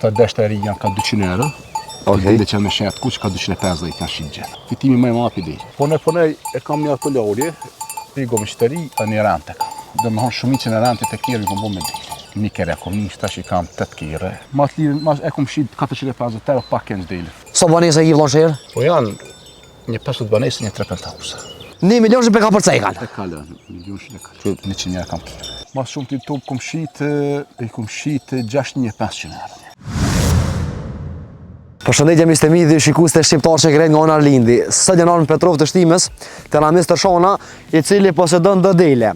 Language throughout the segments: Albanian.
këta deshte e ri janë ka 200 euro. Dile që me shetë kuq ka 250 kanë shqit gjithë. Fitimi më i madh i dile. Po ne e kam një ato lorje, pigo me shtëri e një rente kam. Dhe me honë shumicën e rentit e kjerë i kom bo me dile. Një kere e kom një shtash i kam 8 kire. Mas e kom shqit 450 euro pak kënë dile. Sa banesa i vlon shërë? Po janë një 50 banesë, një 3 penthouse. 1 milion që pe ka përcej kanë? E kale, 1 milion që e kale. 100 euro kam kire. Mas shumë të YouTube kom shqit 6.500 euro. Përshëndetje miqtë mi dhe shikues të shqiptar që kret nga ona Arlindi. Sot jena në Petrov të Shtimës, te na Mr. Shona, i cili posedon do dele.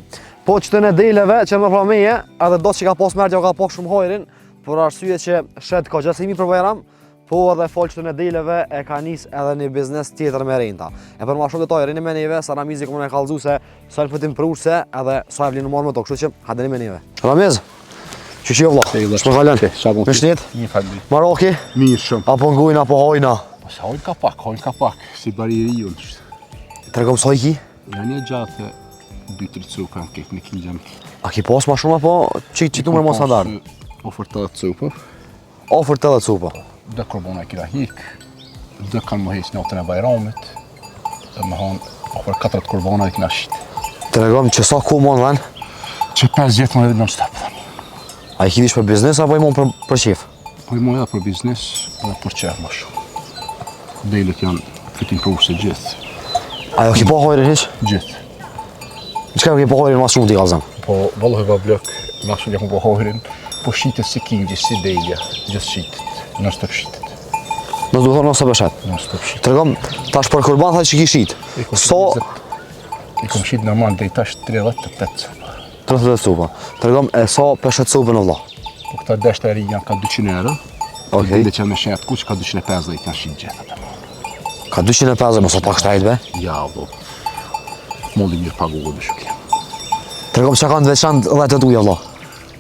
Po që të në deleve që më prameje, edhe do që ka pos mërgja ka pos shumë hojrin, për arsye që shet ka gjësimi për Bajram, po edhe fol që të në deleve e ka nis edhe një biznes tjetër me renta. E për ma shumë detaj, rini me neve, sa Ramizi këmë në kalzu se sa në pëtim prurse edhe sa e vlinë marrë më to, kështu që hadeni me neve. Ramiz, që që jo vla? Shmë kalen? Me shtet? Një falmi. Maroki? Mirë shumë. Apo ngujna, apo hojna? Po se hojnë ka pak, si bariri unë. Tregom sa i ki? Janë një gjatë 2-3 cupa në kek, në kilgjam. A ki pas ma shumë apo që numër ma standard? Ofër 80 cupa. Ofër 80 cupa. Dhe korbona e kira hik, dhe kanë më heq natën e Bajramit, dhe me hanë ofër 4 korbona e kina shqit. Tregom që sa ku mon ven? Që 5 jetë më edhe non stop. A i ki vish për biznes apo i mon për qef? Po i mon edhe për biznes dhe për qef ma shumë. Delet janë fitin prurse gjithë. A jo ki po hojrin hiq? Gjithë. Në qëka ki po hojrin mas shumë t'i kalzëm? Po vallohi va blok, ma shumë jakun po hojrin, po shqitet si kingji, si delja, gjithë shqitet, non stop shqitet. Në du thonë non stop e shet? Non stop shqitet. Tregom, tash për kurban thaj që ki shqit. I kom shqit normal dhe i tash 38 cupa. 30 cupa. Tregom, e sa peshet cupën o vla? Po këta deshte e ri janë ka 200 euro. Dile që me shetë kuq ka 250 kanë shqit gjithë. Ka 250, mos o pak shtajt be? Ja, bo. Molli mirë pagullë me shukje. Tregom, që kanë veçant dhe të tuja vla?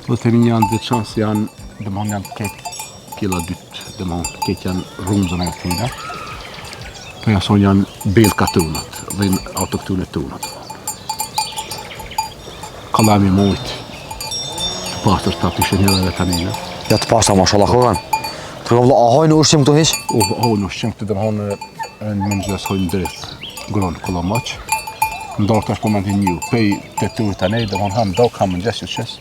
Po të min janë veçant janë, dhe më janë kek pjela dytë, dhe më kek janë rumzën e këtina. Po jason janë belka të unat, dhe autoktune të unat. Kalami mojt, të pasër të aty shenjeve dhe tanine. Ja të pasër, mashallah, kogan. Tregom, vla, a hojnë ushqim këtu hiq? Hojnë ushqim këtu dhe më hojnë në mëngjes hojnë drejt, gronë këlla maq. Ndarë tash po me të një, pej të të të nej, dhe më hamë dok, hamë mëngjes që qes,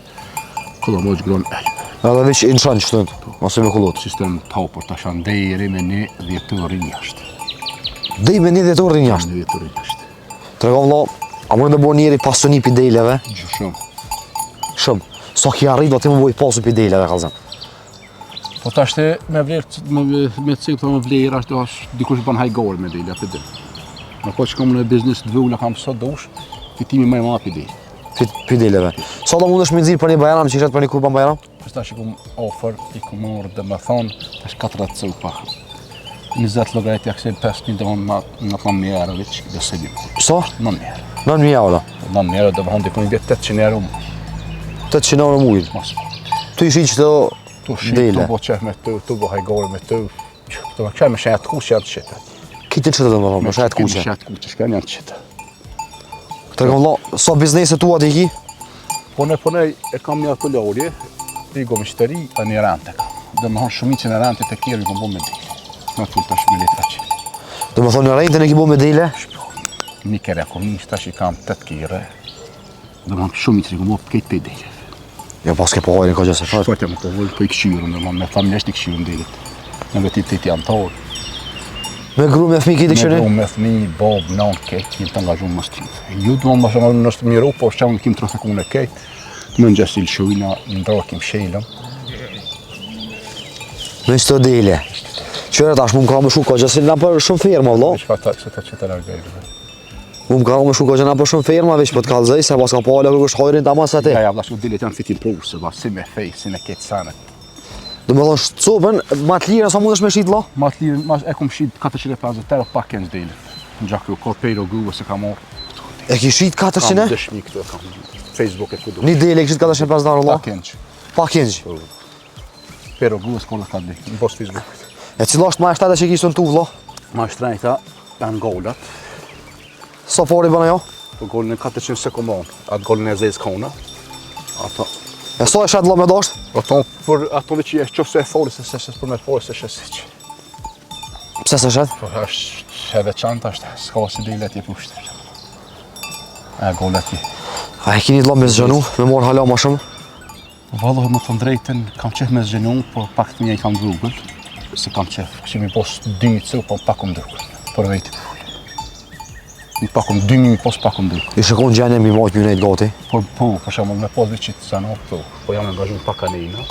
këlla maq gronë elbë. Edhe vish i në shanë që të mos e me kullot. Sistem të hapër tash anë deri me një 10 orë njashtë. Dej me një 10 orë njashtë? 10 orë njashtë. Tregom, vla, a mërë dhe bo njeri pasuni pi deleve? Gjë shumë. Shumë. Sa ki arrit do ti më boj pasu pi deleve, kalzëm? Po tash të me vlerë, me cikë të me vlerë, ashtë dikush ban hajgore me dele, apë dhe. Në po që kam në biznes të vëlla kam sot dush, fitimi më i madh pi dele. Pi deleve. Sa do mundesh me nxirr për një Bajram, që ishet për një kurban Bajram? Tash i kom ofër, i kom marrë dhe me thonë, tash 40 cupa. 20 llogarit jaksel 5.000 dhe në 9.000 euro veç, dhe se dim. Sa? 9.000 euro. 9.000 euro? 9.000 euro dhe më thonë dikon i vjetë 800 euro. 800 euro mujt? Mas. Tu ishi që Tu dele? Tu bo qef me tu bo hajgore me tu. Tu me qef me shenjat kuqe janë të qita. Kitin qëtë dhe më thonë, me shajet kuqe? Me shenjat kuqe, shka janë të qita. Tregom, vla, sa bizneset tua ti ki? Po ne e kam një ato lorje, pigo me shtëri e një rente kam. Dhe me honë shumicën e rentit e kjerë i kom bo me dele. Me tull tash me letra që. Dhe më thonë, në rejtën e ki bo me dele? Një kere e kom një tash i kam 8 kire. Dhe me honë shumicën i kom bo kejt pe dele. Jo, pas ke po hojnë ka gjëse fërë. Shpojtë me të vëllë, po i këshyrën, dhe me familjesht i këshyrën delet. Me vetit të ti antarë. Me gru me fmi kiti këshyri? Me gru me fmi, bob, nan, kejt, kim të angazhu më stilë. Ju të më shumë nështë miru, po është qanë kim të rëthekune kejt. Në në gjesil shujna, në ndra kim shelëm. Me qëto dele. Qëre tash, mu më ka më shumë ka gjësil nga për shumë firma, vlo? Veç pa ta që të largajrë. Mu më ka më shumë ka gjëna për shumë firma, veç për të kalzej, se pas ka po ale kërkështë hojrin të amas ati. Ja, vla, dilet janë fitin prurse, si me fej, si me kejt sanet. Do me thonë copën, ma të lirën sa mundesh me shqit la? Ma të lirën, e kom shqit 450 euro pak kënë delet. Në gjakë jo, kor pejro guve se ka morë. E ki shqit 400? Kam dëshmi këtu, kam Facebook e kudu. Një dele e kishit 450 euro la? Pa kënqë. Pa kënqë? Pejro guve s'kolla ka di, në post Facebook. E cila është ma e shtete që kishtë në tu vla? Ma shtrejta, janë gollat. Sa fori bëna jo? Po gollin e 400 sekundon, atë gollin e zez kona. Ato E sa e shet vëlla me dasht? Ato për ato që e qofse e folës se për me folës se siç. Pse se shet? Po është e veçantë është, s'ka si dele atje pushtë. A gola ti. A e keni vëlla me zgjenu, me mor hala më shumë? Vallohi më të drejtën, kam qef me zgjenu, po pak të mija i kam rrugën. Se kam qef, këshim i pos 2 minutë, po pak më drugën. Për vejti. Mi pak më 2 minutë, pos pak më drugën. I shikon gjenje mi majt një nejt gati? Po, për shembull me pas veçit sana këtu, po jam angazhuar pak anina.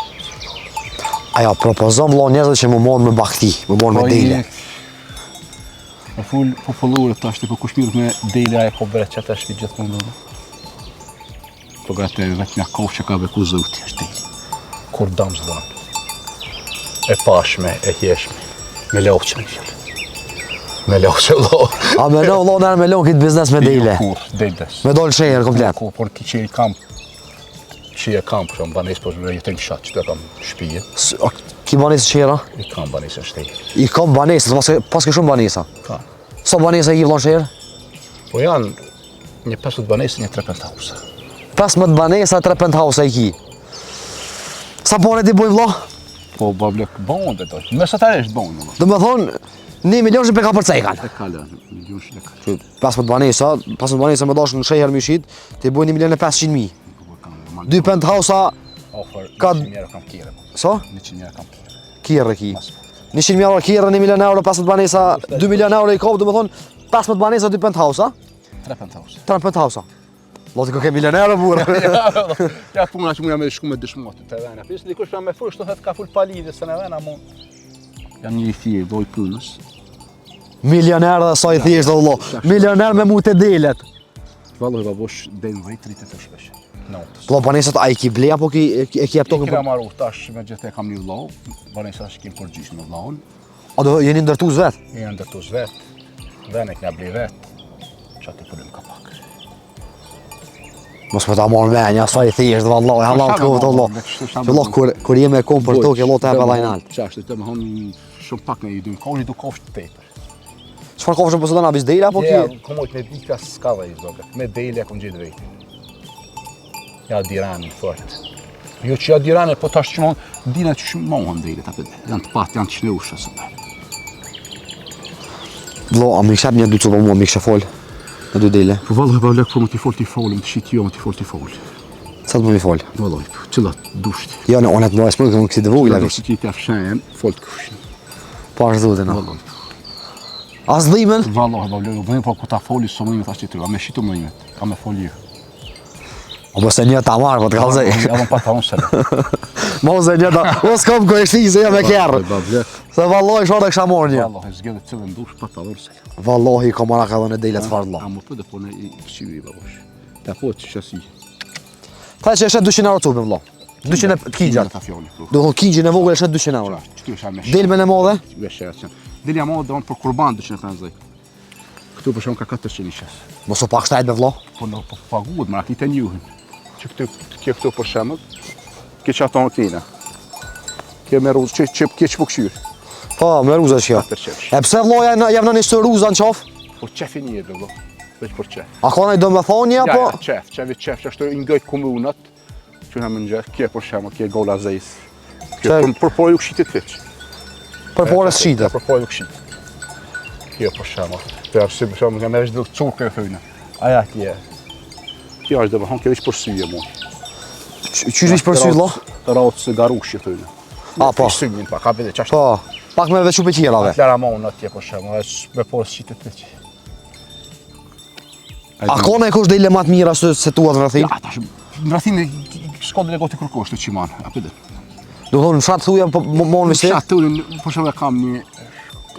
Aja, propozon vëlla njerëzve që më morën me bakti, më morën me dele. Me full popullore tash të po kush mirë me dele e po bëre çata është gjithmonë do. Po gatë vetë nga kohë që ka beku zoti është dele. Kur dam zvan. E pashme, e hjeshme, me lehçme fjalë. Me lehçe vëlla. A me lo vëlla nërë me lo këtë biznes me dele? Kur deles. Me dole shenjër komplet? Kur por që i kam që e kam për shumë banes po jetë në shat që të kam shpije. Ki banesë qera? I kam banesë shtej. I kam banesë, pas ke shumë banesa? Ka. Sa banesa i vëlla shenjër? Po janë një 50 banesë, një 3 penthouse. 15 banesa, 3 penthouse i ki. Sa bane ti boj vëlla? Po bablek bon dhe doj. Mesatarisht bon vëlla. Do me thonë, 1 milion që pe ka për cejkan. E kala, milion që e kala. 15 banesa me dash në shejher mishit, ti boj 1.500.000. 2 penthouse-a Ka... Ka- 100.000 euro kam kire. Sa? 100.000 euro kam kire. Kjerë ki. 100.000 euro kjerë, 1 milion euro, 15 banesa, 2 milion euro i kopë, do me thonë 15 banesa, 2 penthouse-a? 3 penthouse. 3 penthouse-a. Loti ko ke milion euro burë. Ja puna që mu jam e shku me dëshmot të vena. Pis dikush jam me full, shto thët ka full palidhe se në vena mu. Jam një i thirë, doj punës. Milioner dhe sa i thjesht dhe vëllo. Milioner me mu të delet. Vallohi babosh den vej 30 të shpesh. Notës. Vëllo banesat a i ki ble apo e ki I tokën kira për... marru tash me gjithë e kam një vlau. Banesa është kim përgjysh me vlaun. A do jeni ndërtuz vet? I janë ndërtus vet. Vene kja bli vet. Qa të pëllim ka pak. Mos me ta marrë menja, sa i thjesht dhe vëllo, e halal të kovët vëllo. Vëllo, kur jemi e kom për tokë, e lo të hebe lajnë altë. Qa është të me honë shumë pak në i dujnë kohë, i du kohë të tepër. Qëfar kofshën për së dëna bis dele apo ki? Ja, komojt me dika s'ka dhe i zoga. Me dele kom gjithë vejtë. Ja dirani fort. Jo që ja dirani, po tash që mohon, dina që shumë mohon dele të apet. Janë të patë, janë të shnushë së me. Vëllo, a mi këshep një dy cupë mua, mi këshe fol? Në dy dele? Po vallohi pa lek po më t'i fol, më të shit jo, më t'i fol. Sa të më mi fol? Vallohi, qëllat, dusht. Jo, në onet më esmë, këmë kësi të vogla Do vish. si ti t'ja fshen, fol të kushin. Pa është dhute, no. Vallohi. As dhimen? Vallohi, vallohi, vëjmë po ku ta foli së mëjmet ashtë që ty, a me shitu mëjmet, a me fol ju. O po se një ta marrë, po të kalzej. Ja dhëm pa ta unë sële. Mo se një ta, o s'kom ko e shti se jam e kjerë. Se valloj shorë e kësha morë një. Vallohi, zgjedhe cilën dush pa ta unë sële. Vallohi, ko mara ka dhënë e dejlet farë A lo. më përdë po në i këshivi, babosh. Ta po që shasi. Ta që eshet 200 euro cupin, vlo. 200 të kingjat. Ta fjoli, po. Do thonë kingjin e vogël eshet 200 euro. Që kjo isha me Delmen e modhe? Veshe që. Dilja mo dhe onë për kurban 250. Këtu për shumë ka 400 ishes. Mos o pak shtajt me vlo. Po në po paguat, më akit e njuhin. Që këtu për shemët, ke që ato në tina. Ke me ruzë, ke që po këshyrë. Po, me ruza që kjo. 4 qefsh. E pse vlo jam në një së ruza në qaf? Po qefi një edhe, vlo. Veç për qef. A ka nëjë do me thonja, Ja, po? ja, qef, që ashtu i ngëjt komunat, që në më njërë, kje për shemë, kje gola zejs. Për pojë u këshitit veç. Për porës shite. Për pojë u këshit. Kje për shemë. Për arsi për shemë, nga me veç dhe cukë e thujnë. Aja kje. Kje është dhe më honë, kje veç për syje mu. Qysh vish për sy, lo? Të raut se garush që thujnë. A, po. Synin pa, ka vete qashtë. Po, pak me vequ për qirave. Klara ma unë atje për shemë, me porës qitit veç. A ka në e kush dele matë mira se tuat në rëthin? Ja, tash, në rëthin e s'ka dhe goti kërkosh të qiman, apet. Do thonë në fshatë thuja po mon vise? Shatë të unë, për shumë e kam një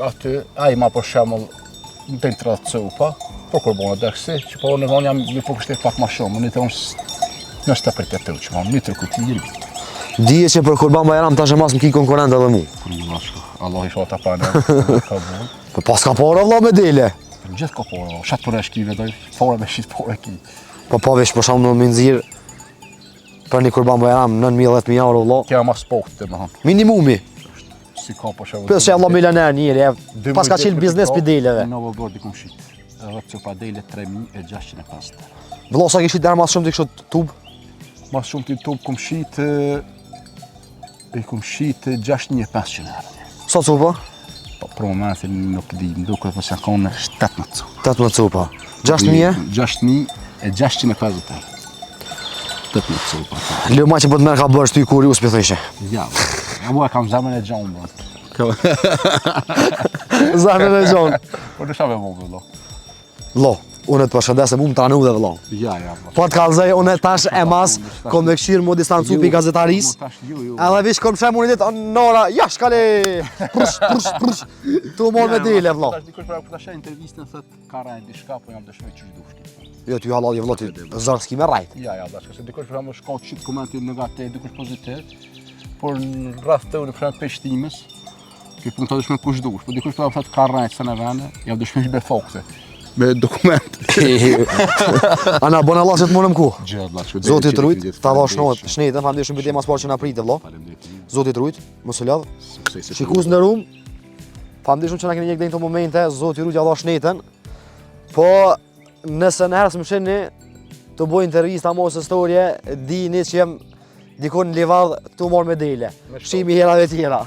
aty, a i ma për shemull në të intratë cupa, për kur bona dërksi, që po në vonë jam një për kështet pak ma shumë, në të unë nështë të për të të që ma, një të rëkuti një rëbitë. Dije që për Kurban Bajram tash e mas më ki konkurent edhe mu. Për një bashkë, Allah i shota pa në, ka buë. Po pas ka para vlla me dele. Për gjithë ka porë, shatë për e shkive doj, fore me shqitë por e ki. Po vesh për shumë në minzir për një Kurban Bajram 9.000-10.000 euro vlla. Kja ma spokte me hanë, Minimumi. si ka për shumë. Pse Allah milioner njëri, pas ka qenë biznes për deleve. Në vëgor dikum shqitë, edhe cupa dele 3.650. Vlla sa kishit dërë mas shumë të kishot tub. Mas shumë të YouTube kum shit i kum shit 6.500 euro. Sa cupa? Po për momentin nuk di, më duket po se kanë 18 cupa. 18 cupa. 6.000? 6.650 euro. 18 cupa. Leo ma që po të merë ka bërë shtu i kurios për thëshe. Ja, mua kam zemrën e gjonë, bro. Zemrën e gjonë. Po në shave më vëllo. Lo, unë të përshëndesem, unë të anu dhe vëllon. Ja, bro. Po të kalzoj, unë tash e mas, kom me këshirë mu distancu pi gazetaris. Edhe vish kom shem unë ditë, nora, ja shkale, prush, tu mor me dile, vëllon. Tash dikush pra tash intervistën thot ka rënë diçka, po jam dëshmoj ç'është dushki. Jo, ty halal, vëllon, ty zarë s'ki me rajt. Ja, dash, se dikush pra më shkon çit komenti negativ, dikush pozitiv. Por në rreth të unë për peshtimës, që punë të dëshme kush dush, po dikush pra thot ka rënë se në vende, jam dëshmoj me fakte. Me dokument. Ana bon Allah që të morëm ku. Zoti të rujt, ta vash shnetën, faleminderit shumë për temën sport që na pritet vëlla. Zoti të rujt, mos u lodh. Shikues ndërum, faleminderit shumë që na keni njëjtë në këto momente, Zoti rujt ja dha shnetën. Po nëse në herë më sheni të bëj intervista mos historie, dini që jam dikon në Livadh tu mor me dele. Shihemi herave tjera.